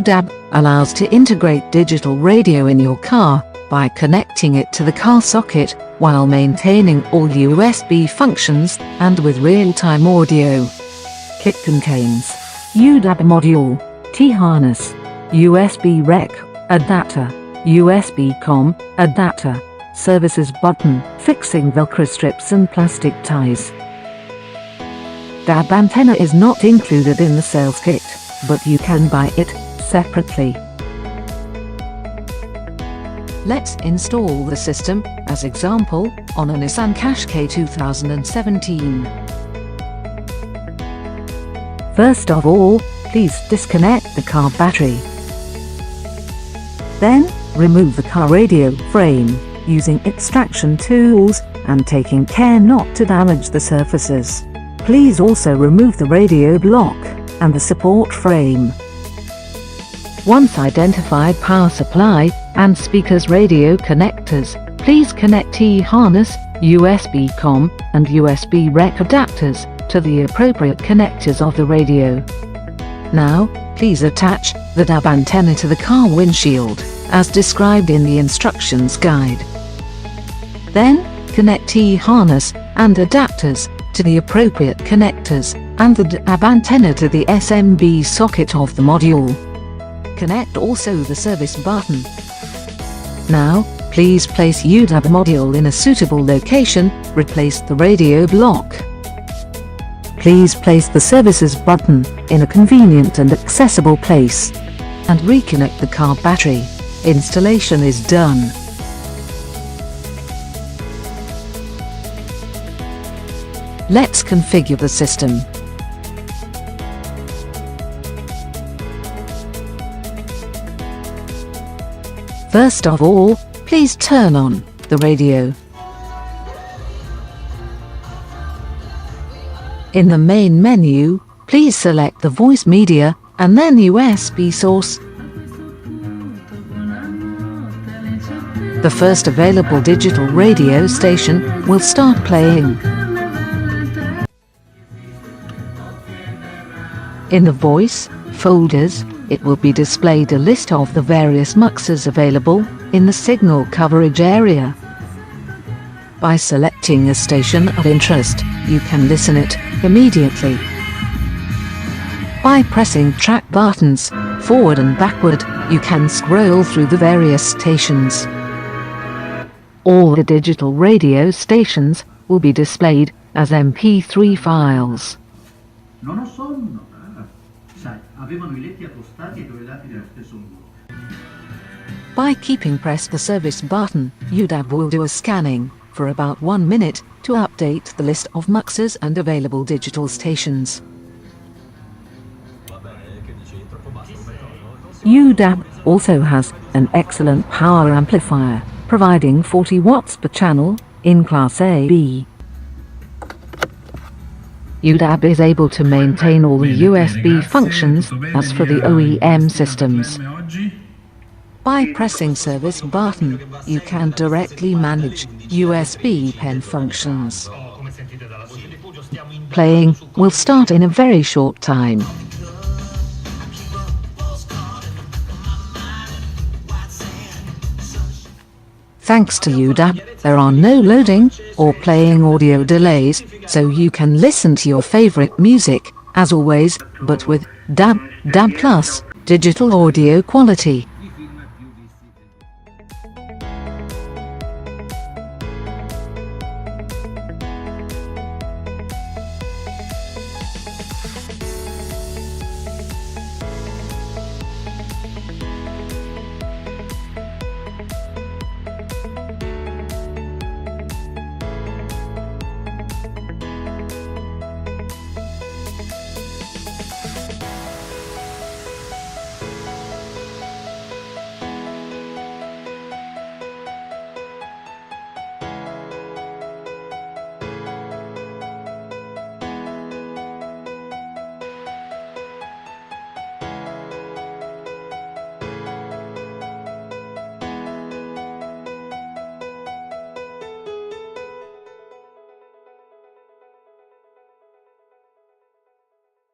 uDAB allows to integrate digital radio in your car by connecting it to the car socket while maintaining all USB functions and with real-time audio. Kit contains uDAB module, T-harness, USB rec adapter, USB COM adapter, services button, fixing Velcro strips and plastic ties. DAB antenna is not included in the sales kit, but you can buy it separately. Let's install the system, as example, on a Nissan Qashqai 2017. First of all, please disconnect the car battery. Then, remove the car radio frame, using extraction tools and taking care not to damage the surfaces. Please also remove the radio block and the support frame. Once identified power supply and speakers radio connectors, please connect T-harness, USB COM, and USB rec adapters to the appropriate connectors of the radio. Now, please attach the DAB antenna to the car windshield, as described in the instructions guide. Then, connect T-harness and adapters to the appropriate connectors and the DAB antenna to the SMB socket of the module. Connect also the service button. Now, please place uDAB module in a suitable location, replace the radio block. Please place the services button in a convenient and accessible place, and reconnect the car battery. Installation is done. Let's configure the system. First of all, please turn on the radio. In the main menu, please select the voice media and then USB source. The first available digital radio station will start playing. In the voice folders, it will be displayed a list of the various muxes available in the signal coverage area. By selecting a station of interest, you can listen it immediately. By pressing track buttons, forward and backward, you can scroll through the various stations. All the digital radio stations will be displayed as MP3 files. By keeping pressed the service button, uDAB will do a scanning for about 1 minute to update the list of muxes and available digital stations. uDAB also has an excellent power amplifier, providing 40 watts per channel in Class A/B. uDAB is able to maintain all the USB functions as for the OEM systems. By pressing service button, you can directly manage USB pen functions. Playing will start in a very short time. Thanks to uDAB, there are no loading or playing audio delays, so you can listen to your favorite music, as always, but with DAB+ digital audio quality.